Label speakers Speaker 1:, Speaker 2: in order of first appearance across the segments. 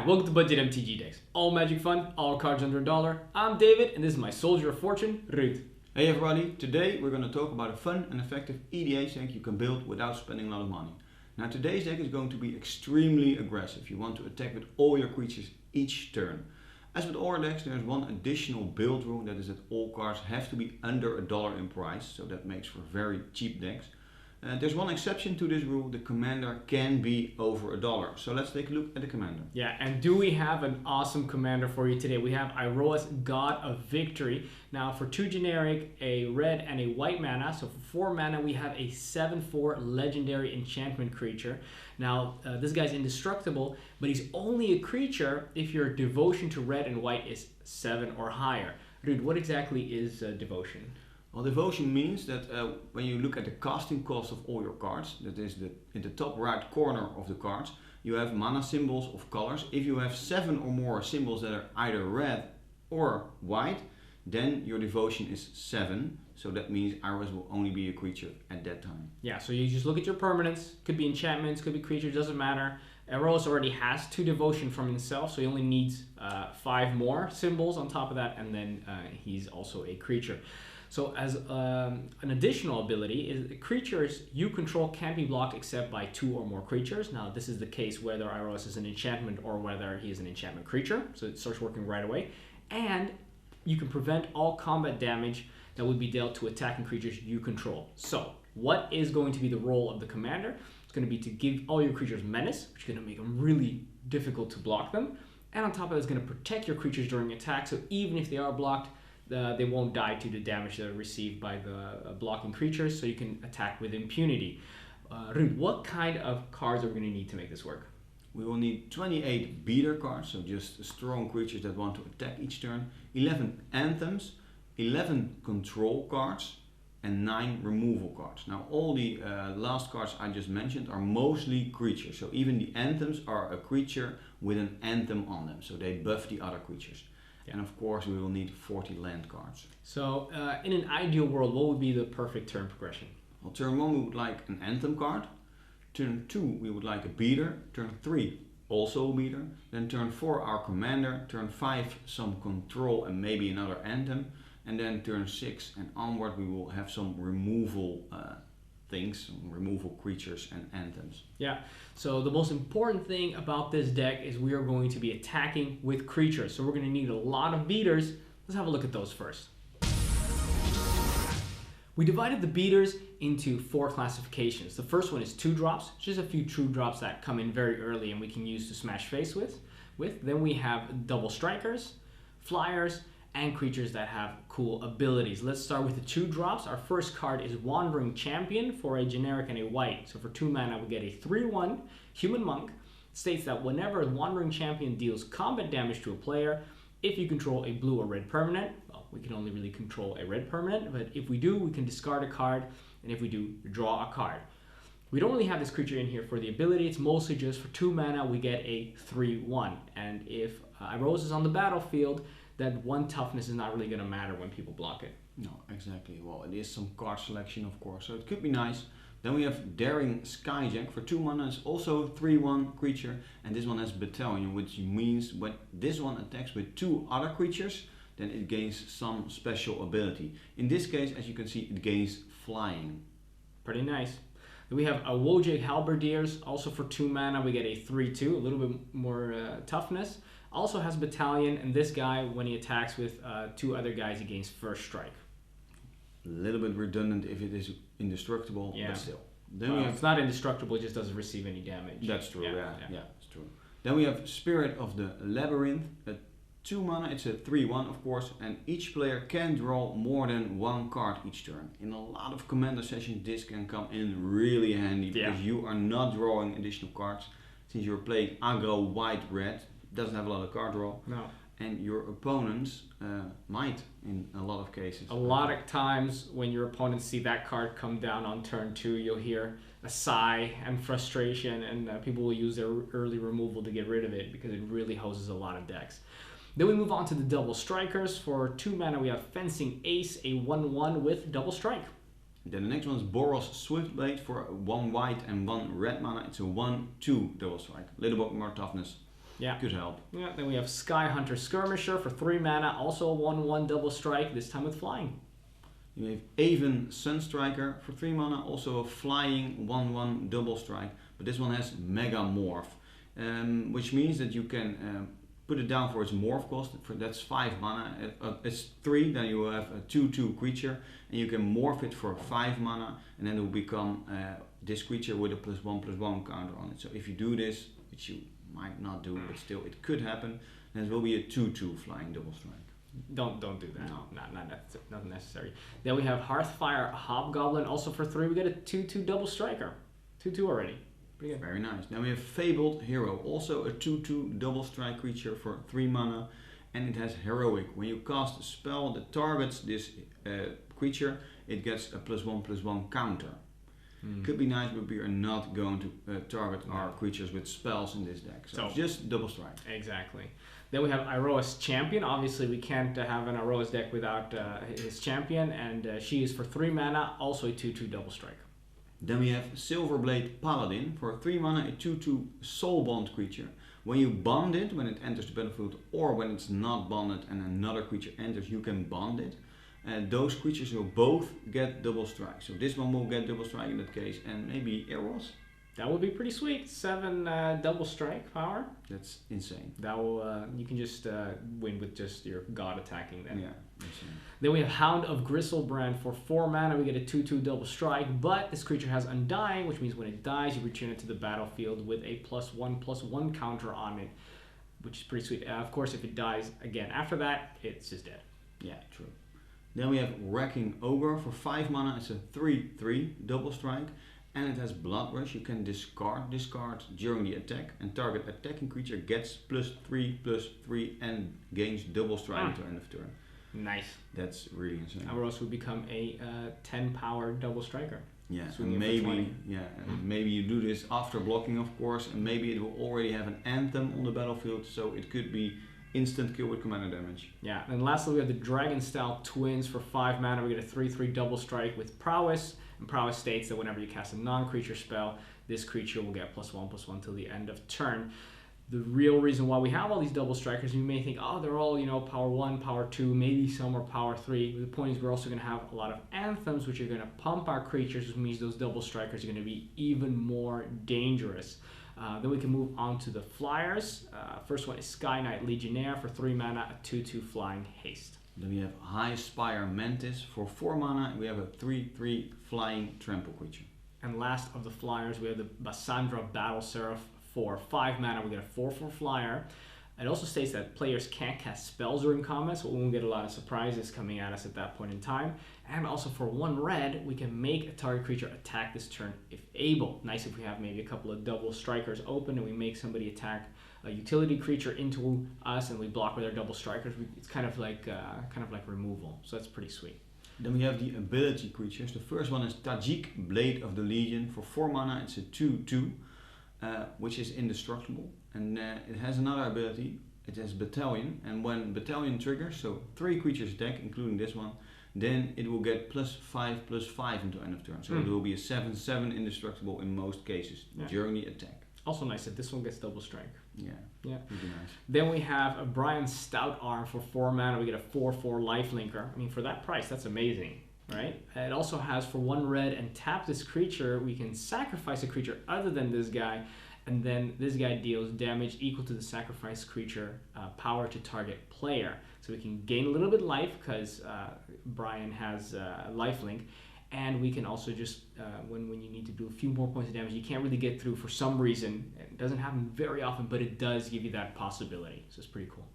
Speaker 1: Hi, welcome to Budget MTG Decks. All magic fun, all cards under $1. I'm David, and this is my Soldier of Fortune, Ruud.
Speaker 2: Hey everybody, today we're going to talk about a fun and effective EDH deck you can build without spending a lot of money. Now today's deck is going to be extremely aggressive. You want to attack with all your creatures each turn. As with all decks, there's one additional build rule, that is that all cards have to be under $1 in price, so that makes for very cheap decks. There's one exception to this rule: the commander can be over $1. So let's take a look at the commander.
Speaker 1: Yeah, and do we have an awesome commander for you today? We have Iroas, God of Victory. Now for 2 generic, a red and a white mana. So for 4 mana, we have a 7/4 legendary enchantment creature. Now this guy's indestructible, but he's only a creature if your devotion to red and white is 7 or higher. Ruud, what exactly is devotion?
Speaker 2: Well, devotion means that when you look at the casting cost of all your cards, that is in the top right corner of the cards, you have mana symbols of colors. If you have 7 or more symbols that are either red or white, then your devotion is 7. So that means Iroas will only be a creature at that time.
Speaker 1: Yeah, so you just look at your permanents. Could be enchantments, could be creatures, doesn't matter. Iroas already has 2 devotion from himself, so he only needs 5 more symbols on top of that, and then he's also a creature. So as an additional ability, is creatures you control can't be blocked except by 2 or more creatures. Now this is the case whether Iroas is an enchantment or whether he is an enchantment creature, so it starts working right away. And you can prevent all combat damage that would be dealt to attacking creatures you control. So what is going to be the role of the commander? It's going to be to give all your creatures menace, which is going to make them really difficult to block them. And on top of that, it's going to protect your creatures during attack, so even if they are blocked, they won't die to the damage that are received by the blocking creatures, so you can attack with impunity. Ruud, what kind of cards are we going to need to make this work?
Speaker 2: We will need 28 beater cards, so just strong creatures that want to attack each turn, 11 anthems, 11 control cards, and 9 removal cards. Now all the last cards I just mentioned are mostly creatures, so even the anthems are a creature with an anthem on them, so they buff the other creatures. Yeah. And of course we will need 40 land cards.
Speaker 1: So in an ideal world, what would be the perfect turn progression?
Speaker 2: Well, turn 1 we would like an anthem card. Turn 2 we would like a beater. Turn 3 also a beater. Then turn 4 our commander. Turn 5 some control and maybe another anthem. And then turn 6 and onward we will have some removal things, removal creatures and anthems.
Speaker 1: Yeah, so the most important thing about this deck is we are going to be attacking with creatures. So we're going to need a lot of beaters. Let's have a look at those first. We divided the beaters into 4 classifications. The first one is 2 drops, just a few true drops that come in very early and we can use to smash face with. Then we have double strikers, flyers, and creatures that have cool abilities. Let's start with the 2 drops. Our first card is Wandering Champion for a generic and a white. So for 2 mana we get a 3/1 human monk. It states that whenever a Wandering Champion deals combat damage to a player, if you control a blue or red permanent, well, we can only really control a red permanent, but if we do, we can discard a card, and if we do, draw a card. We don't really have this creature in here for the ability. It's mostly just for 2 mana we get a 3/1, and if Iroas is on the battlefield, that 1 toughness is not really going to matter when people block it.
Speaker 2: No, exactly. Well, it is some card selection, of course, so it could be nice. Then we have Daring Skyjack for 2 mana. It's also a 3/1 creature, and this one has Battalion, which means when this one attacks with 2 other creatures, then it gains some special ability. In this case, as you can see, it gains flying.
Speaker 1: Pretty nice. Then we have a Wojek Halberdiers, also for 2 mana. We get a 3/2, a little bit more toughness. Also has Battalion, and this guy, when he attacks with 2 other guys, he gains first strike.
Speaker 2: A little bit redundant if it is indestructible,
Speaker 1: yeah.
Speaker 2: But still. Then we have,
Speaker 1: it's not indestructible, it just doesn't receive any damage.
Speaker 2: That's true, yeah, it's true. Then we have Spirit of the Labyrinth, at 2 mana, it's a 3/1 of course, and each player can draw more than 1 card each turn. In a lot of commander sessions this can come in really handy, because you are not drawing additional cards. Since you're playing aggro white-red, doesn't have a lot of card draw.
Speaker 1: No.
Speaker 2: And your opponents might in a lot of cases.
Speaker 1: A lot of times when your opponents see that card come down on turn 2, you'll hear a sigh and frustration, and people will use their early removal to get rid of it because it really hoses a lot of decks. Then we move on to the double strikers. For 2 mana we have Fencing Ace, a 1/1 with double strike.
Speaker 2: Then the next one is Boros Swiftblade for 1 white and 1 red mana. It's a 1/2 double strike. A little bit more toughness.
Speaker 1: Yeah.
Speaker 2: Could help.
Speaker 1: Yeah. Then we have Sky Hunter Skirmisher for 3 mana, also a 1/1 double strike, this time with flying.
Speaker 2: You have Aven Sunstriker for 3 mana, also a flying 1/1 double strike, but this one has Mega Morph, which means that you can put it down for its morph cost. That's 5 mana. It's 3, then you will have a 2/2 creature, and you can morph it for 5 mana, and then it will become this creature with a +1/+1 counter on it. So if you do this, which you might not do, but still it could happen, then it will be a 2/2 flying double strike.
Speaker 1: Don't do that.
Speaker 2: No.
Speaker 1: Not necessary. Then we have Hearthfire Hobgoblin, also for 3. We get a 2/2 double striker. 2/2 already. Pretty good.
Speaker 2: Very nice. Then we have Fabled Hero, also a 2/2 double strike creature for 3 mana, and it has Heroic. When you cast a spell that targets this creature, it gets a +1/+1 counter. Could be nice, but we are not going to target our creatures with spells in this deck. So it's just double strike.
Speaker 1: Exactly. Then we have Iroas Champion. Obviously, we can't have an Iroas deck without his champion, and she is for 3 mana, also a 2/2 double strike.
Speaker 2: Then we have Silverblade Paladin for 3 mana, a 2/2 soulbond creature. When you bond it, when it enters the battlefield, or when it's not bonded and another creature enters, you can bond it. Those creatures will both get double strike. So this one will get double strike in that case, and maybe Iroas.
Speaker 1: That would be pretty sweet. 7 double strike power.
Speaker 2: That's insane.
Speaker 1: That will you can just win with just your god attacking then.
Speaker 2: Yeah, insane.
Speaker 1: Then we have Hound of Gristlebrand for 4 mana. We get a 2/2 double strike, but this creature has Undying, which means when it dies, you return it to the battlefield with a +1/+1 counter on it, which is pretty sweet. Of course, if it dies again after that, it's just dead.
Speaker 2: Yeah, true. Then we have Wrecking Ogre for 5 mana. It's a 3/3 double strike, and it has Blood Rush. You can discard during the attack, and target attacking creature gets +3/+3 and gains double strike until end of turn.
Speaker 1: Nice.
Speaker 2: That's really insane.
Speaker 1: Iroas would become a 10 power double striker.
Speaker 2: Yeah,
Speaker 1: Swinging
Speaker 2: and
Speaker 1: for
Speaker 2: maybe you do this after blocking, of course, and maybe it will already have an Anthem on the battlefield, so it could be instant kill with commander damage.
Speaker 1: Yeah, and lastly we have the Dragon Style Twins for 5 mana. We get a 3/3 double strike with Prowess, and Prowess states that whenever you cast a non-creature spell, this creature will get +1/+1 till the end of turn. The real reason why we have all these double strikers, you may think, oh, they're all, power 1, power 2, maybe some are power 3. But the point is we're also going to have a lot of Anthems, which are going to pump our creatures, which means those double strikers are going to be even more dangerous. Then we can move on to the flyers. First one is Sky Knight Legionnaire for 3 mana, a 2/2 flying haste.
Speaker 2: Then we have High Spire Mantis for 4 mana, and we have a 3/3 flying trample creature.
Speaker 1: And last of the flyers, we have the Bassandra Battle Seraph for 5 mana. We get a 4/4 flyer. It also states that players can't cast spells during combat, so we won't get a lot of surprises coming at us at that point in time. And also for 1 red, we can make a target creature attack this turn if able. Nice if we have maybe a couple of double strikers open and we make somebody attack a utility creature into us and we block with our double strikers. It's kind of like removal, so that's pretty sweet.
Speaker 2: Then we have the ability creatures. The first one is Tajik Blade of the Legion for 4 mana. It's a 2/2, which is indestructible. And it has another ability. It has Battalion, and when Battalion triggers, so 3 creatures attack, including this one, then it will get +5/+5 until end of turn. So it will be a 7/7 indestructible in most cases during the attack.
Speaker 1: Also nice that this one gets double strike.
Speaker 2: Yeah, would be nice.
Speaker 1: Then we have a Brian Stout Arm for 4 mana. We get a 4/4 lifelinker. I mean, for that price, that's amazing, right? It also has for 1 red and tap this creature, we can sacrifice a creature other than this guy, and then this guy deals damage equal to the sacrificed creature power to target player. So we can gain a little bit life because Brian has lifelink, and we can also just, when you need to do a few more points of damage, you can't really get through for some reason. It doesn't happen very often, but it does give you that possibility. So it's pretty cool.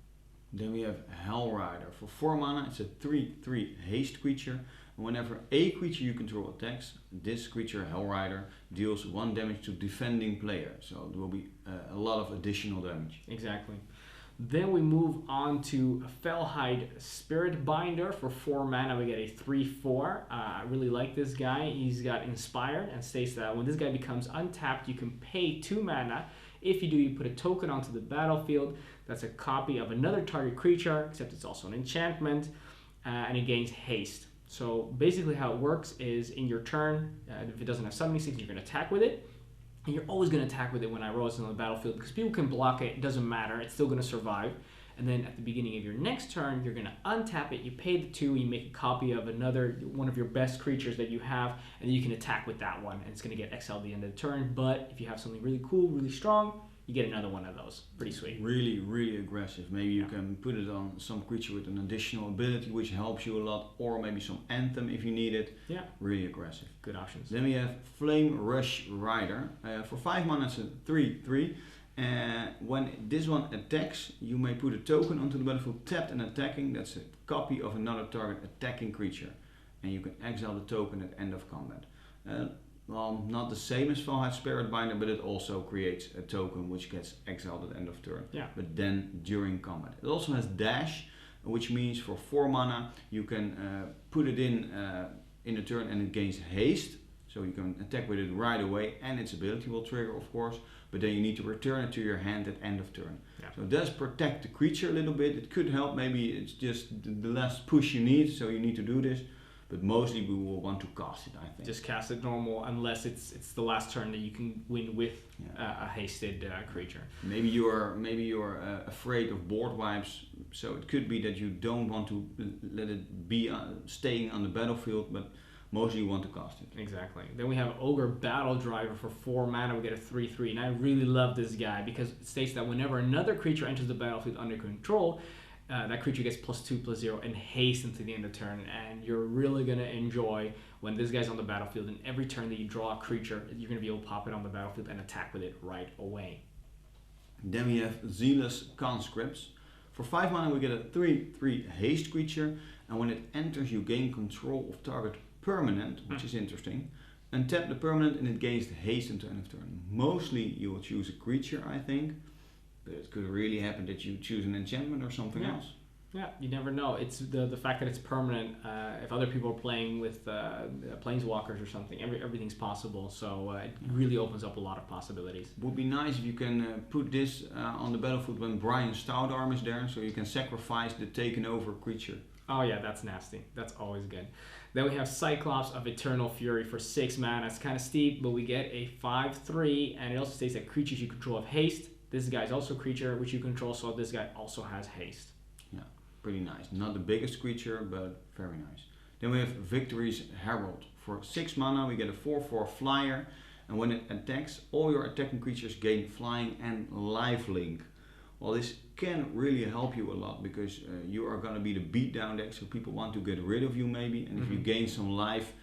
Speaker 2: Then we have Hellrider for 4 mana. It's a 3/3 haste creature. And whenever a creature you control attacks, this creature, Hellrider, deals 1 damage to defending player. So there will be a lot of additional damage.
Speaker 1: Exactly. Then we move on to Fellhide Spirit Binder for 4 mana. We get a 3/4. I really like this guy. He's got Inspired and states that when this guy becomes untapped, you can pay 2 mana. If you do, you put a token onto the battlefield. That's a copy of another target creature, except it's also an enchantment, and it gains haste. So basically how it works is in your turn, if it doesn't have summoning sticks, you're going to attack with it. And you're always going to attack with it when Iroas is on the battlefield because people can block it. It doesn't matter. It's still going to survive. And then at the beginning of your next turn, you're going to untap it. You pay the 2. You make a copy of one of your best creatures that you have, and then you can attack with that one. And it's going to get exiled at the end of the turn. But if you have something really cool, really strong, you get another one of those. Pretty sweet.
Speaker 2: Really, really aggressive. Maybe you can put it on some creature with an additional ability which helps you a lot, or maybe some Anthem if you need it.
Speaker 1: Yeah.
Speaker 2: Really aggressive.
Speaker 1: Good options.
Speaker 2: Then we have Flame Rush Rider. For 5 mana, it's a 3/3. When this one attacks, you may put a token onto the battlefield tapped and attacking. That's a copy of another target attacking creature. And you can exile the token at end of combat. Well, not the same as Valhalla Spirit Binder, but it also creates a token which gets exiled at end of turn.
Speaker 1: Yeah.
Speaker 2: But then during combat. It also has dash, which means for 4 mana you can put it in a turn and it gains haste. So you can attack with it right away, and its ability will trigger, of course. But then you need to return it to your hand at end of turn.
Speaker 1: Yeah.
Speaker 2: So it does protect the creature a little bit. It could help. Maybe it's just the last push you need, so you need to do this. But mostly we will want to cast it, I think.
Speaker 1: Just cast it normal, unless it's the last turn that you can win with a hasted creature.
Speaker 2: Maybe you're afraid of board wipes, so it could be that you don't want to let it be staying on the battlefield, but mostly you want to cast it.
Speaker 1: Exactly. Then we have Ogre Battle Driver for 4 mana. We get a 3/3, and I really love this guy because it states that whenever another creature enters the battlefield under control, that creature gets +2/+0 and haste into the end of turn, and you're really going to enjoy when this guy's on the battlefield, and every turn that you draw a creature, you're going to be able to pop it on the battlefield and attack with it right away.
Speaker 2: Then we have Zealous Conscripts. For 5 mana we get a 3/3 haste creature, and when it enters you gain control of target permanent, which is interesting. Untap the permanent and it gains haste until end of turn. Mostly you will choose a creature, I think. But it could really happen that you choose an enchantment or something else.
Speaker 1: Yeah, you never know. It's the fact that it's permanent. If other people are playing with planeswalkers or something, everything's possible. So it really opens up a lot of possibilities.
Speaker 2: Would be nice if you can put this on the battlefield when Brian Stoutarm is there, so you can sacrifice the taken over creature.
Speaker 1: Oh yeah, that's nasty. That's always good. Then we have Cyclops of Eternal Fury for 6 mana. It's kind of steep, but we get a 5/3, and it also states that creatures you control have haste. This guy is also a creature which you control, so this guy also has haste.
Speaker 2: Yeah, pretty nice. Not the biggest creature, but very nice. Then we have Victory's Herald. For 6 mana we get a 4/4 flyer, and when it attacks, all your attacking creatures gain flying and lifelink. Well, this can really help you a lot because you are going to be the beatdown deck, so people want to get rid of you maybe, and if you gain some life,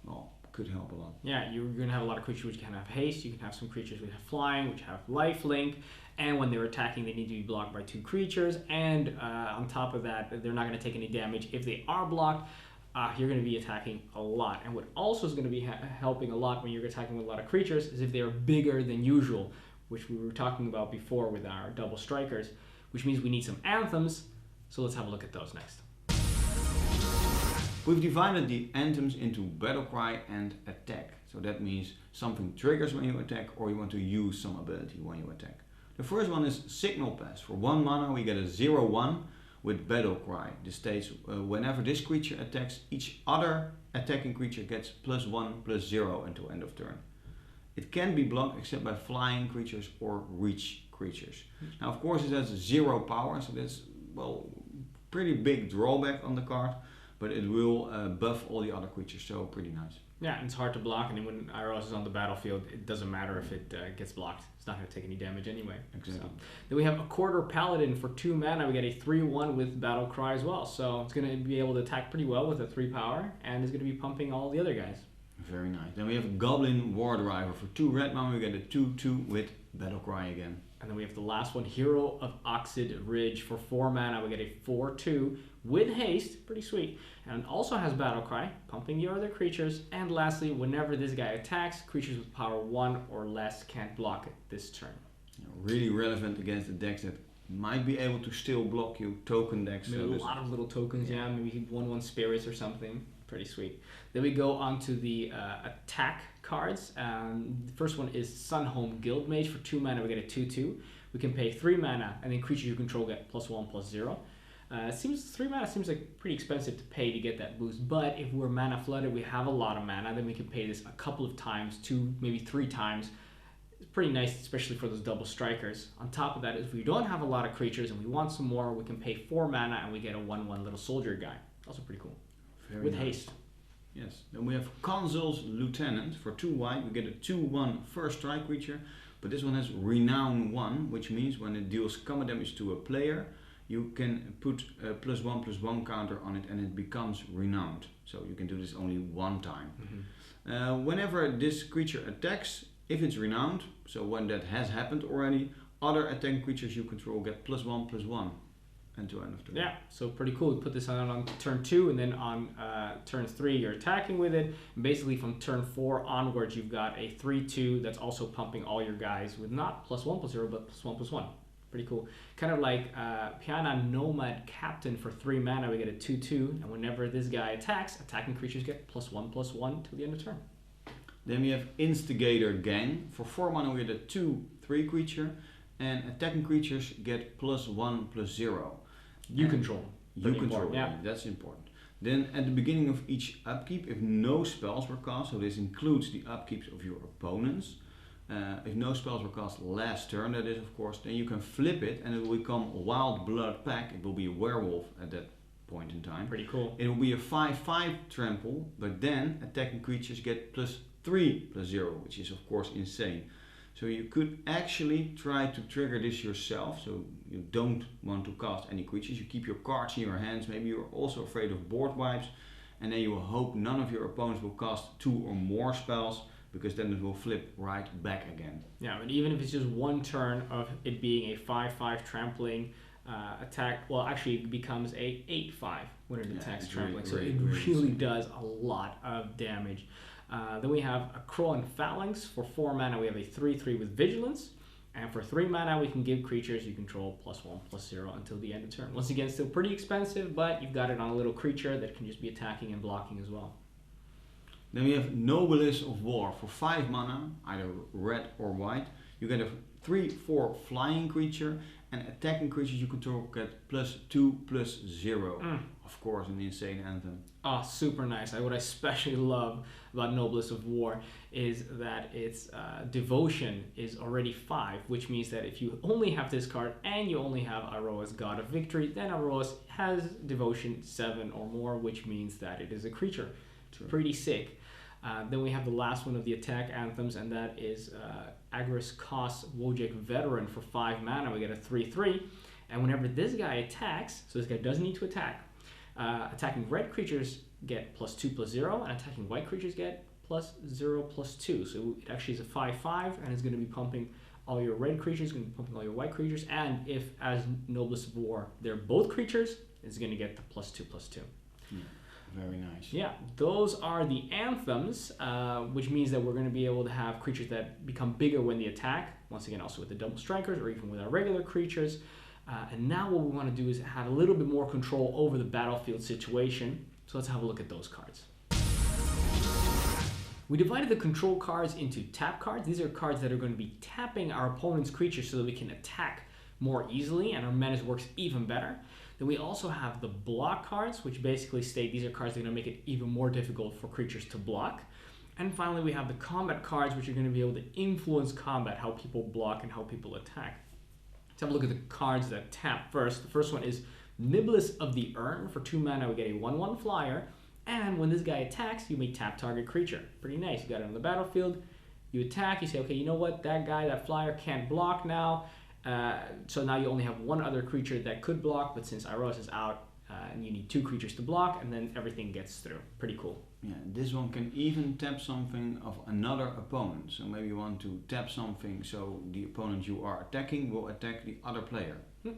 Speaker 2: well, could help a lot.
Speaker 1: Yeah, you're going to have a lot of creatures which can have haste, you can have some creatures which have flying, which have lifelink, and when they're attacking they need to be blocked by 2 creatures, and on top of that, they're not going to take any damage. If they are blocked, you're going to be attacking a lot. And what also is going to be helping a lot when you're attacking with a lot of creatures is if they are bigger than usual, which we were talking about before with our double strikers, which means we need some Anthems. So let's have a look at those next.
Speaker 2: We've divided the Anthems into Battlecry and Attack. So that means something triggers when you attack, or you want to use some ability when you attack. The first one is Signal Pass. For 1 mana we get a 0/1 with Battlecry. This states whenever this creature attacks, each other attacking creature gets +1/+0 until end of turn. It can be blocked except by flying creatures or reach creatures. Now of course it has 0 power, so that's, well, pretty big drawback on the card, but it will buff all the other creatures, so pretty nice.
Speaker 1: Yeah, and it's hard to block, and then when Iroas is on the battlefield, it doesn't matter if it gets blocked. It's not going to take any damage anyway.
Speaker 2: Exactly.
Speaker 1: So. Then we have a Quarter Paladin for 2 mana. We get a 3/1 with Battle Cry as well, so it's going to be able to attack pretty well with a 3 power, and it's going to be pumping all the other guys.
Speaker 2: Very nice. Then we have Goblin War Driver. For 2 red mana we get a 2/2 with Battlecry again.
Speaker 1: And then we have the last one, Hero of Oxid Ridge. For 4 mana we get a 4/2 with haste, pretty sweet. And it also has Battlecry, pumping your other creatures. And lastly, whenever this guy attacks, creatures with power 1 or less can't block it this turn.
Speaker 2: Really relevant against the decks that might be able to still block you, token decks.
Speaker 1: Maybe a lot of little tokens, yeah, maybe 1/1 spirits or something. Pretty sweet. Then we go on to the attack cards. The first one is Sunhome Guildmage. For 2 mana we get a 2/2. We can pay 3 mana, and then creatures you control get +1/+0. It seems 3 mana seems like pretty expensive to pay to get that boost, but if we're mana flooded, we have a lot of mana, then we can pay this a couple of times, 2, maybe 3 times. pretty nice, especially for those double strikers. On top of that, if we don't have a lot of creatures and we want some more, we can pay 4 mana and we get a 1/1 little soldier guy. Also pretty cool.
Speaker 2: Very
Speaker 1: with
Speaker 2: nice.
Speaker 1: haste.
Speaker 2: Yes. Then we have Consul's Lieutenant. For 2 white, we get a 2/1 first strike creature, but this one has Renown 1, which means when it deals combat damage to a player, you can put a +1/+1 counter on it and it becomes renowned. So you can do this only one time. Whenever this creature attacks, if it's renowned, so when that has happened already, other attacking creatures you control get +1/+1 until end of turn.
Speaker 1: Yeah, so pretty cool. You put this on turn 2, and then on turn 3 you're attacking with it. And basically from turn 4 onwards you've got a 3/2 that's also pumping all your guys with not +1/+0 but +1/+1. Pretty cool. Kind of like Piana Nomad Captain. For 3 mana we get a 2/2, and whenever this guy attacks, attacking creatures get +1/+1 till the end of turn.
Speaker 2: Then we have Instigator Gang. For 4 mana we get a 2/3 creature, and attacking creatures get +1/+0.
Speaker 1: You control.
Speaker 2: You control,
Speaker 1: important, yeah.
Speaker 2: That's important. Then at the beginning of each upkeep, if no spells were cast, so this includes the upkeeps of your opponents, if no spells were cast last turn, that is of course, then you can flip it and it will become Wild Blood Pack. It will be a werewolf at that point in time.
Speaker 1: Pretty cool.
Speaker 2: It will be a 5/5 trample, but then attacking creatures get +3/+0, which is of course insane. So you could actually try to trigger this yourself, so you don't want to cast any creatures. You keep your cards in your hands, maybe you're also afraid of board wipes, and then you will hope none of your opponents will cast 2 or more spells, because then it will flip right back again.
Speaker 1: Yeah, but even if it's just one turn of it being a 5/5 trampling attack, well actually it becomes a 8/5 when it attacks trampling, so it really does a lot of damage. Then we have a Crow and Phalanx. For 4 mana we have a 3/3 with Vigilance, and for 3 mana we can give creatures you control +1/+0 until the end of turn. Once again, still pretty expensive, but you've got it on a little creature that can just be attacking and blocking as well.
Speaker 2: Then we have Noblesse of War. For 5 mana, either red or white, you get a 3/4 flying creature, and attacking creatures you control get +2/+0. Of course, an insane anthem.
Speaker 1: Oh, super nice. What I especially love about Noblesse of War is that its devotion is already 5, which means that if you only have this card and you only have Iroas God of Victory, then Iroas has devotion 7 or more, which means that it is a creature. It's pretty sick. Then we have the last one of the attack anthems, and that is AGGRO Cost Wojek Veteran. For 5 mana we get a 3/3, and whenever this guy attacks, so this guy doesn't need to attack, attacking red creatures get +2/+0, and attacking white creatures get +0/+2. So it actually is a 5/5, and it's going to be pumping all your red creatures, going to be pumping all your white creatures, and if, as Noblesse of War, they're both creatures, it's going to get the +2/+2.
Speaker 2: Yeah, very nice.
Speaker 1: Yeah, those are the anthems, which means that we're going to be able to have creatures that become bigger when they attack, once again also with the double strikers or even with our regular creatures. And now what we want to do is have a little bit more control over the battlefield situation. So let's have a look at those cards. We divided the control cards into tap cards. These are cards that are going to be tapping our opponent's creatures so that we can attack more easily and our menace works even better. Then we also have the block cards, which basically state these are cards that are going to make it even more difficult for creatures to block. And finally we have the combat cards, which are going to be able to influence combat, how people block and how people attack. Let's have a look at the cards that tap first. The first one is Niblis of the Urn. For 2 mana we get a 1/1 flyer, and when this guy attacks you may tap target creature. Pretty nice. You got it on the battlefield, you attack, you say, okay, you know what, that guy, that flyer can't block now, so now you only have one other creature that could block, but since Iroas is out, and you need 2 creatures to block, and then everything gets through. Pretty cool.
Speaker 2: Yeah, this one can even tap something of another opponent. So maybe you want to tap something so the opponent you are attacking will attack the other player. Yeah.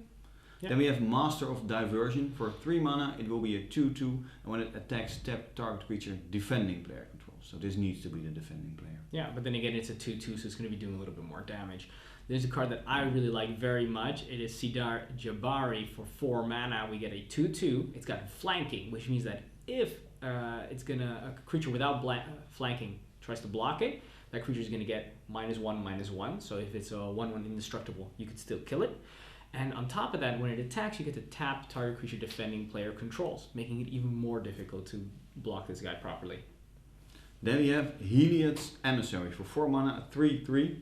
Speaker 2: Then we have Master of Diversion. For 3 mana it will be a 2/2, and when it attacks, tap target creature defending player controls. So this needs to be the defending player.
Speaker 1: Yeah, but then again it's a 2/2, so it's going to be doing a little bit more damage. There's a card that I really like very much. It is Sidar Jabari. For 4 mana we get a 2/2. It's got flanking, which means that if a creature without flanking tries to block it, that creature is going to get -1/-1. So if it's a 1/1 indestructible, you could still kill it. And on top of that, when it attacks, you get to tap target creature defending player controls, making it even more difficult to block this guy properly.
Speaker 2: Then we have Heliod's Emissary. For 4 mana, a 3/3.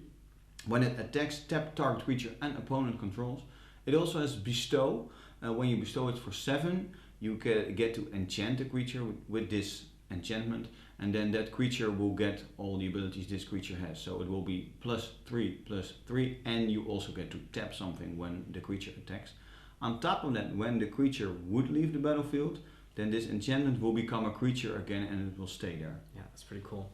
Speaker 2: When it attacks, tap target creature and opponent controls. It also has bestow. When you bestow it for 7, you get to enchant a creature with this enchantment, and then that creature will get all the abilities this creature has. So it will be +3/+3, and you also get to tap something when the creature attacks. On top of that, when the creature would leave the battlefield, then this enchantment will become a creature again and it will stay there.
Speaker 1: Yeah, that's pretty cool.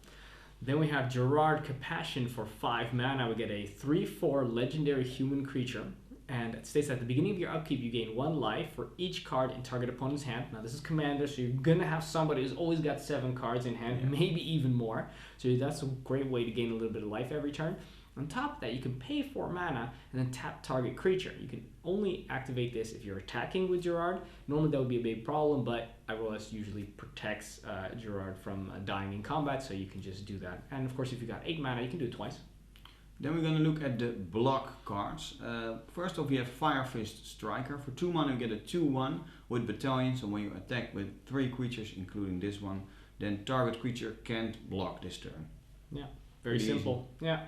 Speaker 1: Then we have Gerard Compassion for 5 mana. We get a 3/4 legendary human creature. And it states at the beginning of your upkeep, you gain 1 life for each card in target opponent's hand. Now this is Commander, so you're going to have somebody who's always got 7 cards in hand, maybe even more. So that's a great way to gain a little bit of life every turn. On top of that, you can pay 4 mana and then tap target creature. You can only activate this if you're attacking with Gerard. Normally that would be a big problem, but Iroas usually protects Gerard from dying in combat, so you can just do that. And of course, if you got 8 mana, you can do it twice.
Speaker 2: Then we're going to look at the block cards. First off, we have Fire Fist Striker. For 2 mana, you get a 2/1 with Battalion. So when you attack with 3 creatures, including this one, then target creature can't block this turn.
Speaker 1: Yeah, very simple. Easy. Yeah.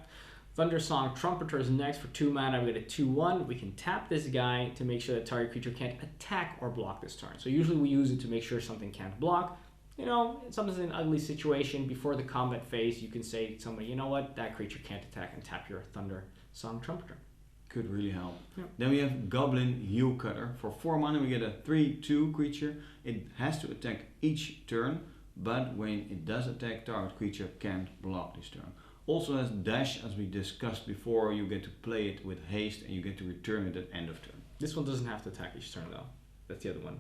Speaker 1: Thundersong Trumpeter is next. For 2 mana, we get a 2/1. We can tap this guy to make sure that target creature can't attack or block this turn. So usually we use it to make sure something can't block. You know, something's in an ugly situation, before the combat phase, you can say to somebody, you know what, that creature can't attack, and tap your Thundersong Trumpeter.
Speaker 2: Could really help.
Speaker 1: Yeah.
Speaker 2: Then we have Goblin Heel Cutter. For 4 mana, we get a 3/2 creature. It has to attack each turn, but when it does attack, target creature can't block this turn. Also has dash, as we discussed before. You get to play it with haste, and you get to return it at end of turn.
Speaker 1: This one doesn't have to attack each turn, though. That's the other one.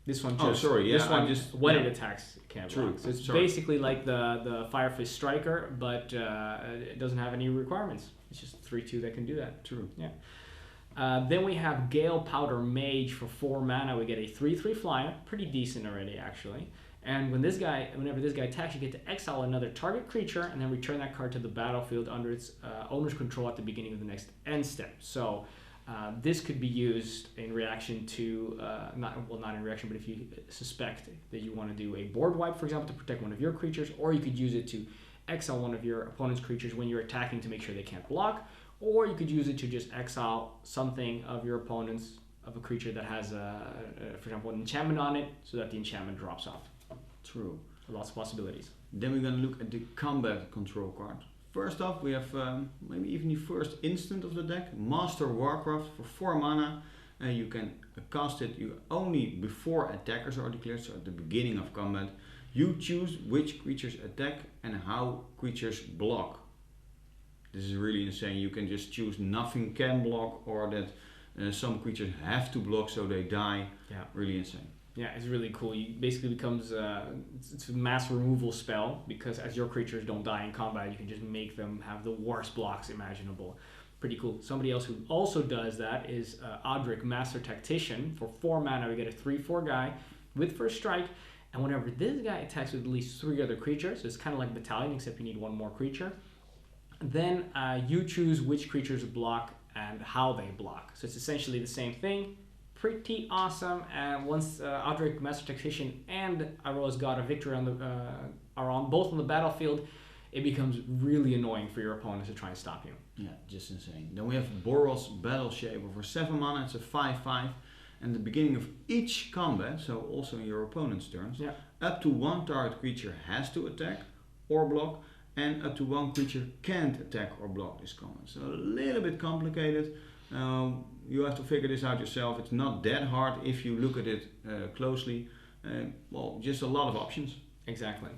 Speaker 1: This one just, when it attacks, it can't block. So it's basically like the Fire Fist Striker, but it doesn't have any requirements. It's just 3/2 that can do that.
Speaker 2: True.
Speaker 1: Yeah. Then we have Gale Powder Mage for 4 mana. We get a 3/3 flyer, pretty decent already actually. And whenever this guy attacks, you get to exile another target creature and then return that card to the battlefield under its owner's control at the beginning of the next end step. So this could be used in reaction to, not in reaction, but if you suspect that you want to do a board wipe, for example, to protect one of your creatures, or you could use it to exile one of your opponent's creatures when you're attacking to make sure they can't block, or you could use it to just exile something of your opponent's, of a creature that has, for example, an enchantment on it, so that the enchantment drops off.
Speaker 2: True.
Speaker 1: Lots of possibilities.
Speaker 2: Then we're going to look at the combat control card. First off, we have maybe even the first instant of the deck, Master Warcraft for 4 mana. You can cast it only before attackers are declared, so at the beginning of combat. You choose which creatures attack and how creatures block. This is really insane. You can just choose nothing can block, or that some creatures have to block so they die. Yeah. Really insane.
Speaker 1: Yeah, it's really cool. You basically becomes it's a mass removal spell, because as your creatures don't die in combat, you can just make them have the worst blocks imaginable. Pretty cool. Somebody else who also does that is Audric, Master Tactician. For 4 mana, we get a 3/4 guy with first strike, and whenever this guy attacks with at least 3 other creatures, so it's kind of like Battalion, except you need 1 more creature, then you choose which creatures block and how they block. So it's essentially the same thing. Pretty awesome, and once Audric, Master Tactician, and Iroas God of Victory are both on the battlefield, it becomes really annoying for your opponents to try and stop you.
Speaker 2: Yeah, just insane. Then we have Boros Battle Shaper for 7 mana. It's a 5/5, and at the beginning of each combat, so also in your opponent's turns, up to 1 target creature has to attack or block, and up to 1 creature can't attack or block this combat. So a little bit complicated. You have to figure this out yourself. It's not that hard if you look at it closely. Well, just a lot of options.
Speaker 1: Exactly.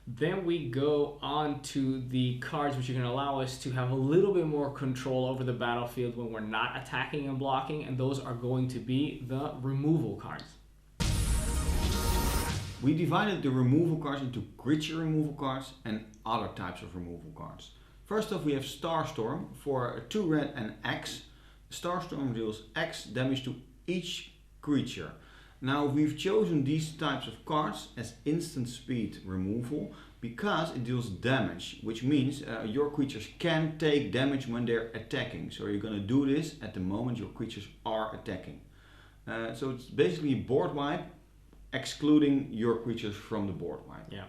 Speaker 1: Then we go on to the cards which are going to allow us to have a little bit more control over the battlefield when we're not attacking and blocking, and those are going to be the removal cards.
Speaker 2: We divided the removal cards into creature removal cards and other types of removal cards. First off, we have Starstorm for 2 red and X. Starstorm deals X damage to each creature. Now we've chosen these types of cards as instant speed removal because it deals damage, which means your creatures can take damage when they're attacking. So you're going to do this at the moment your creatures are attacking. So it's basically a board wipe, excluding your creatures from the board wipe.
Speaker 1: Yeah.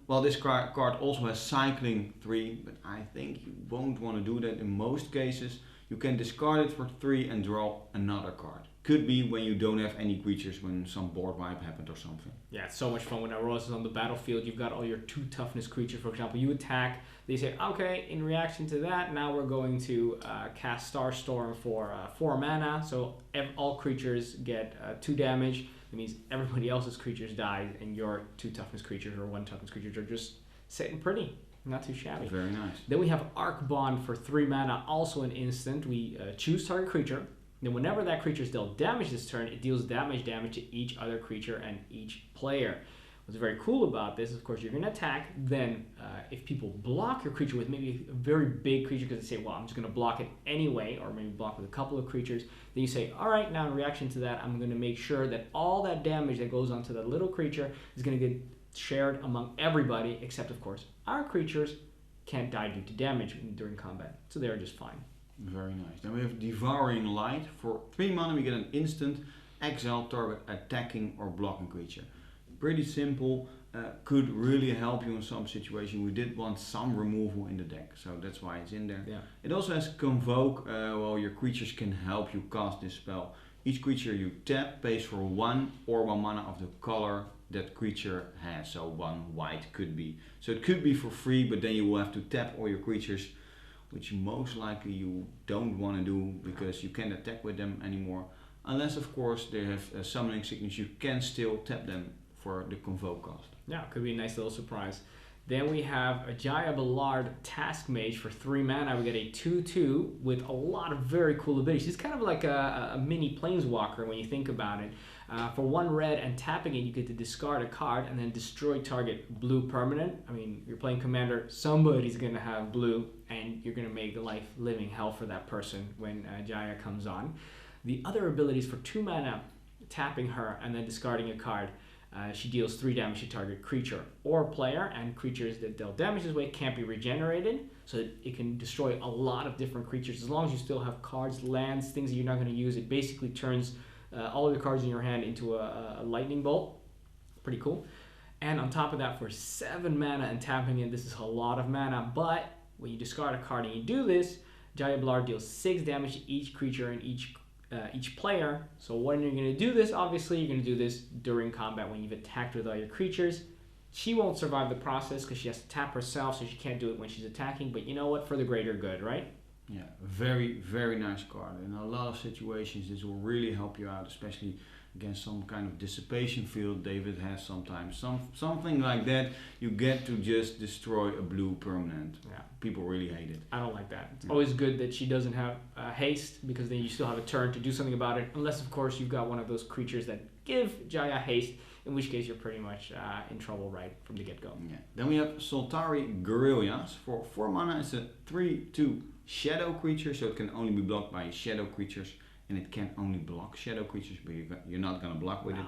Speaker 2: Well, this card also has cycling 3, but I think you won't want to do that in most cases. You can discard it for 3 and draw another card. Could be when you don't have any creatures, when some board wipe happened or something.
Speaker 1: Yeah, it's so much fun when Iroas is on the battlefield. You've got all your 2 toughness creatures. For example, you attack. They say, okay, in reaction to that, now we're going to cast Starstorm for 4 mana. So all creatures get 2 damage. That means everybody else's creatures die, and your 2 toughness creatures or 1 toughness creatures are just sitting pretty. Not too shabby.
Speaker 2: Very nice.
Speaker 1: Then we have Arc Bond for 3 mana, also an instant. We choose target creature. Then whenever that creature is dealt damage this turn, it deals damage to each other creature and each player. What's very cool about this, of course, you're going to attack. Then if people block your creature with maybe a very big creature because they say, well, I'm just going to block it anyway, or maybe block with a couple of creatures, then you say, all right, now in reaction to that, I'm going to make sure that all that damage that goes onto that little creature is going to get shared among everybody, except, of course, our creatures can't die due to damage during combat. So they're just fine.
Speaker 2: Very nice. Then we have Devouring Light. For 3 mana we get an instant, exile target attacking or blocking creature. Pretty simple, could really help you in some situation. We did want some removal in the deck, so that's why it's in there.
Speaker 1: Yeah.
Speaker 2: It also has Convoke, well, your creatures can help you cast this spell. Each creature you tap pays for 1 or 1 mana of the color that creature has, so 1 white could be. So it could be for free, but then you will have to tap all your creatures, which most likely you don't want to do because you can't attack with them anymore. Unless, of course, they have a summoning sickness, you can still tap them for the Convoke cost.
Speaker 1: Yeah, could be a nice little surprise. Then we have a Jaya Ballard Task Mage for 3 mana. We get a 2/2 with a lot of very cool abilities. She's kind of like a mini Planeswalker when you think about it. For 1 red and tapping it, you get to discard a card and then destroy target blue permanent. I mean, you're playing Commander, somebody's going to have blue, and you're going to make life living hell for that person when Jaya comes on. The other abilities for 2 mana, tapping her and then discarding a card. She deals 3 damage to target creature or player, and creatures that dealt damage this way can't be regenerated, so that it can destroy a lot of different creatures. As long as you still have cards, lands, things that you're not going to use, it basically turns all of the cards in your hand into a lightning bolt. Pretty cool. And on top of that, for 7 mana and tapping it, this is a lot of mana, but when you discard a card and you do this, Jaya Ballard deals 6 damage to each creature and each player. So when you're going to do this, obviously you're going to do this during combat when you've attacked with all your creatures. She won't survive the process because she has to tap herself, so she can't do it when she's attacking, but you know what, for the greater good, right?
Speaker 2: Yeah, very, very nice card. In a lot of situations this will really help you out, especially against some kind of dissipation field David has sometimes. Something like that, you get to just destroy a blue permanent.
Speaker 1: Yeah.
Speaker 2: People really hate it.
Speaker 1: I don't like that. It's always good that she doesn't have haste, because then you still have a turn to do something about it, unless of course you've got one of those creatures that give Jaya haste, in which case you're pretty much in trouble right from the get-go.
Speaker 2: Yeah. Then we have Soltari Guerrillas. For 4 mana it's a 3/2 shadow creature, so it can only be blocked by shadow creatures, and it can only block shadow creatures, but you're not going to block with it.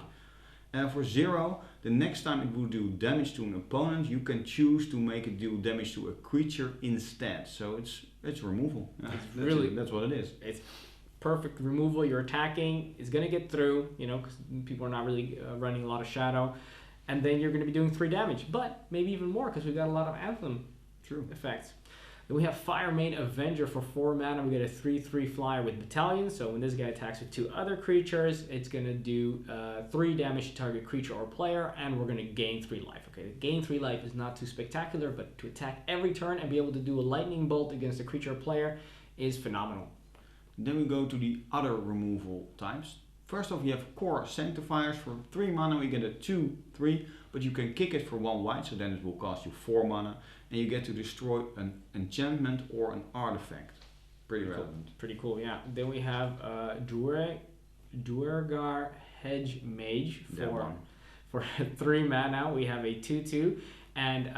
Speaker 2: For 0, the next time it will do damage to an opponent, you can choose to make it do damage to a creature instead. So it's removal. That's what it is.
Speaker 1: It's perfect removal. You're attacking, it's going to get through, because people are not really running a lot of shadow, and then you're going to be doing 3 damage, but maybe even more because we've got a lot of Anthem effects. Then we have Fire Main Avenger for 4 mana. We get a 3/3 flyer with Battalion. So when this guy attacks with 2 other creatures, it's going to do 3 damage to target creature or player, and we're going to gain 3 life. Okay, gain 3 life is not too spectacular, but to attack every turn and be able to do a lightning bolt against a creature or player is phenomenal.
Speaker 2: Then we go to the other removal types. First off, we have Core Sanctifiers. For 3 mana we get a 2/3, but you can kick it for 1 white, so then it will cost you 4 mana, and you get to destroy an enchantment or an artifact. Pretty relevant.
Speaker 1: Pretty cool, yeah. Then we have Duergar Hedge Mage for 3 mana. We have a 2/2, and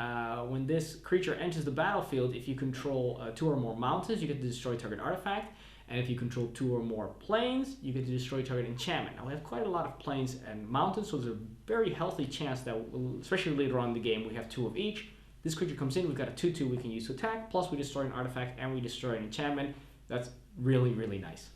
Speaker 1: when this creature enters the battlefield, if you control 2 or more mountains, you get to destroy target artifact. And if you control 2 or more planes, you get to destroy target enchantment. Now we have quite a lot of planes and mountains, so there's a very healthy chance that, especially later on in the game, we have 2 of each. This creature comes in, we've got a 2/2 we can use to attack, plus we destroy an artifact and we destroy an enchantment. That's really, really nice.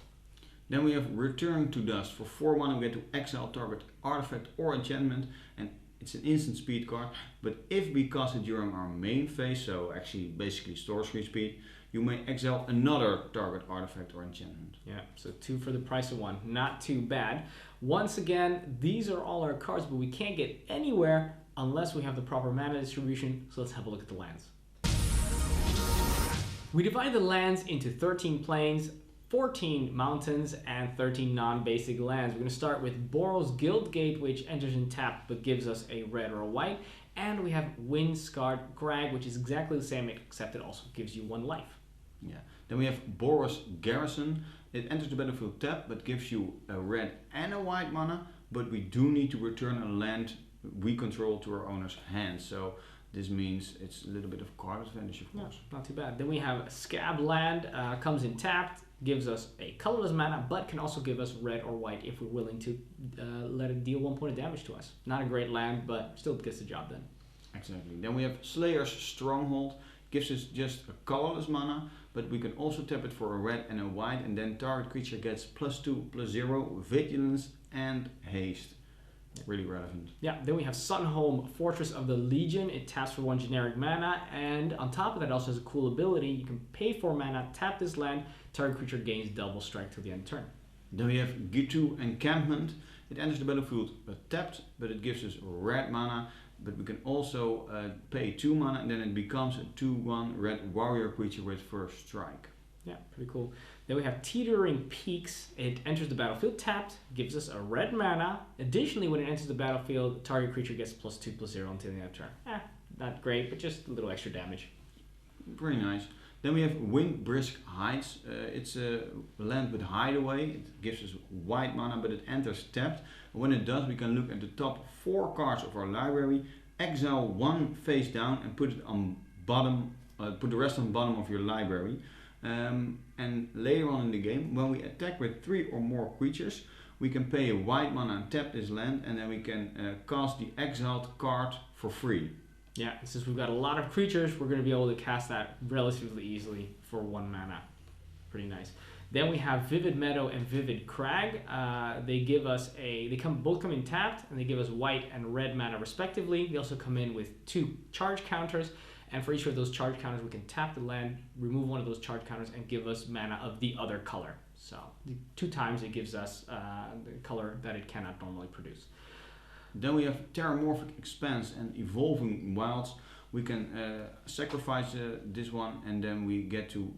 Speaker 2: Then we have Return to Dust. For 4 mana we get to exile target artifact or enchantment, and it's an instant speed card, but if we cast it during our main phase, so actually basically store screen speed, you may exile another target artifact or enchantment.
Speaker 1: Yeah, so 2 for the price of 1. Not too bad. Once again, these are all our cards, but we can't get anywhere unless we have the proper mana distribution, so let's have a look at the lands. We divide the lands into 13 plains, 14 mountains, and 13 non-basic lands. We're going to start with Boros Guildgate, which enters in tap but gives us a red or a white. And we have Windscarred Crag, which is exactly the same, except it also gives you 1 life.
Speaker 2: Yeah. Then we have Boros Garrison. It enters the battlefield tap but gives you a red and a white mana, but we do need to return a land we control to our owner's hand. So this means it's a little bit of card advantage, of course.
Speaker 1: Yeah, not too bad. Then we have Scab Land, comes in tapped, gives us a colorless mana, but can also give us red or white if we're willing to let it deal 1 point of damage to us. Not a great land, but still gets the job done.
Speaker 2: Exactly. Then we have Slayer's Stronghold. Gives us just a colorless mana, but we can also tap it for a red and a white, and then target creature gets +2/+0, vigilance, and haste. Really relevant.
Speaker 1: Yeah, then we have Sunhome, Fortress of the Legion. It taps for 1 generic mana, and on top of that also has a cool ability. You can pay 4 mana, tap this land, target creature gains double strike till the end of turn.
Speaker 2: Then we have Gitu Encampment. It enters the battlefield tapped, but it gives us red mana, but we can also pay 2 mana, and then it becomes a 2/1 red warrior creature with first strike.
Speaker 1: Yeah, pretty cool. Then we have Teetering Peaks. It enters the battlefield tapped, gives us a red mana. Additionally, when it enters the battlefield, target creature gets +2/+0 until the end of turn. Not great, but just a little extra damage.
Speaker 2: Pretty nice. Then we have Windbrisk Heights. It's a land with Hideaway. It gives us white mana, but it enters tapped. When it does, we can look at the top 4 cards of our library, exile 1 face down, and put it on bottom. Put the rest on the bottom of your library. And later on in the game, when we attack with 3 or more creatures, we can pay a white mana and tap this land, and then we can cast the exiled card for free.
Speaker 1: Yeah, since we've got a lot of creatures, we're going to be able to cast that relatively easily for 1 mana. Pretty nice. Then we have Vivid Meadow and Vivid Crag. They give us both come in tapped, and they give us white and red mana respectively. They also come in with 2 charge counters, and for each of those charge counters, we can tap the land, remove 1 of those charge counters, and give us mana of the other color. So 2 times it gives us the color that it cannot normally produce.
Speaker 2: Then we have Terramorphic Expanse and Evolving Wilds. We can sacrifice this one, and then we get to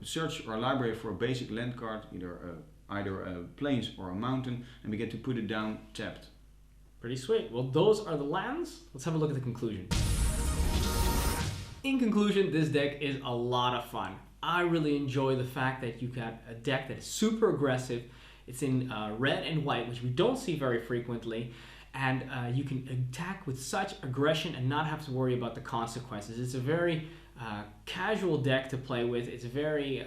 Speaker 2: search our library for a basic land card, either a plains or a mountain, and we get to put it down tapped.
Speaker 1: Pretty sweet. Well, those are the lands. Let's have a look at the conclusion. In conclusion, this deck is a lot of fun. I really enjoy the fact that you've got a deck that is super aggressive. It's in red and white, which we don't see very frequently. And you can attack with such aggression and not have to worry about the consequences. It's a very casual deck to play with. It's very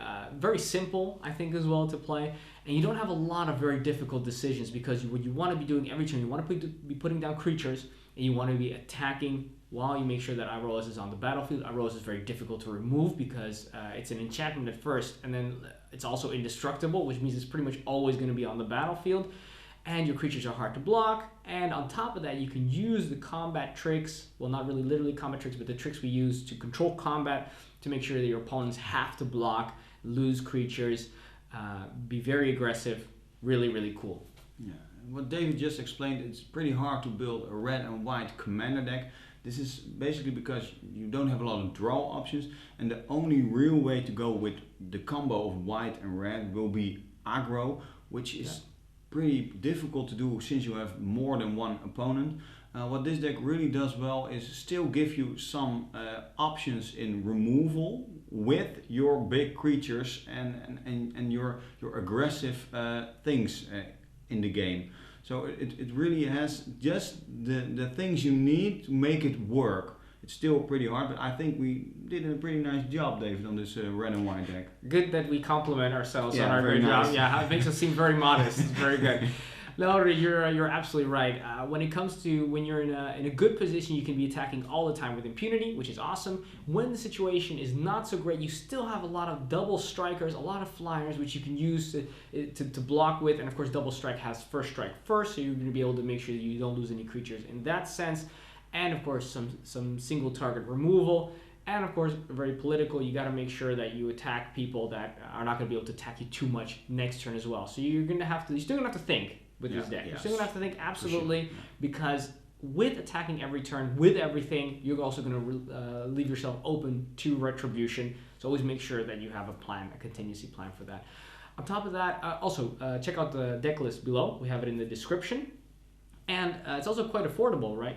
Speaker 1: simple, I think, as well to play. And you don't have a lot of very difficult decisions, because what you want to be doing every turn, you want to be putting down creatures, and you want to be attacking while you make sure that Iroas is on the battlefield. Iroas is very difficult to remove because it's an enchantment at first, and then it's also indestructible, which means it's pretty much always going to be on the battlefield. And your creatures are hard to block, and on top of that, you can use the combat tricks, well, not really literally combat tricks, but the tricks we use to control combat to make sure that your opponents have to block, lose creatures, be very aggressive. Really, really cool.
Speaker 2: Yeah, what David just explained, it's pretty hard to build a red and white commander deck. This is basically because you don't have a lot of draw options, and the only real way to go with the combo of white and red will be aggro, which is pretty difficult to do since you have more than one opponent. What this deck really does well is still give you some options in removal with your big creatures and your aggressive things in the game. So it really has just the things you need to make it work. It's still pretty hard, but I think we did a pretty nice job, David, on this red and white deck.
Speaker 1: Good that we compliment ourselves on our
Speaker 2: very
Speaker 1: great
Speaker 2: nice
Speaker 1: job. Yeah, it makes us seem very modest. It's very good. No, you're absolutely right. When it comes to when you're in a good position, you can be attacking all the time with impunity, which is awesome. When the situation is not so great, you still have a lot of double strikers, a lot of flyers, which you can use to block with. And of course, double strike has first strike first, so you're going to be able to make sure that you don't lose any creatures in that sense. And of course, some single target removal. And of course, very political, you got to make sure that you attack people that are not going to be able to attack you too much next turn as well. So you're still going to have to think with this deck. You're still going to have to think absolutely, because with attacking every turn, with everything, you're also going to leave yourself open to retribution. So always make sure that you have a plan, a contingency plan for that. On top of that, also check out the deck list below. We have it in the description. And it's also quite affordable, right?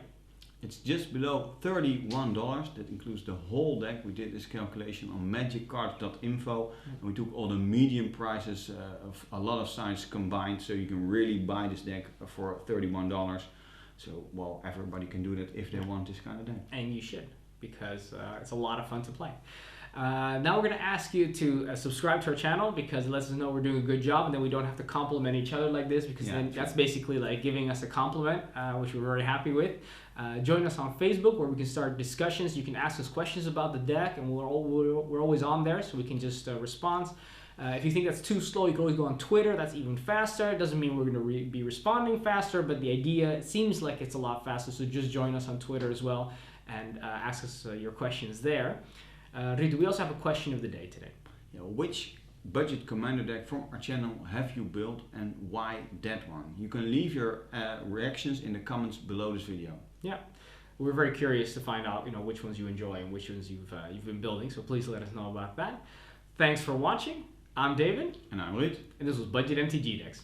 Speaker 2: It's just below $31. That includes the whole deck. We did this calculation on magiccards.info, and we took all the medium prices of a lot of size combined, so you can really buy this deck for $31. So, well, everybody can do that if they want this kind of deck.
Speaker 1: And you should, because it's a lot of fun to play. Now we're going to ask you to subscribe to our channel, because it lets us know we're doing a good job, and then we don't have to compliment each other like this, because then that's basically like giving us a compliment, which we're very happy with. Join us on Facebook, where we can start discussions. You can ask us questions about the deck, and we're always on there, so we can just respond. If you think that's too slow, you can always go on Twitter. That's even faster. It doesn't mean we're going to be responding faster, but the idea, it seems like it's a lot faster, so just join us on Twitter as well, and ask us your questions there. Ritu, we also have a question of the day today.
Speaker 2: Yeah, which budget commander deck from our channel have you built, and why that one? You can leave your reactions in the comments below this video.
Speaker 1: Yeah, we're very curious to find out, which ones you enjoy and which ones you've been building. So please let us know about that. Thanks for watching. I'm David,
Speaker 2: And I'm Ruud.
Speaker 1: and this was Budget MTG Decks.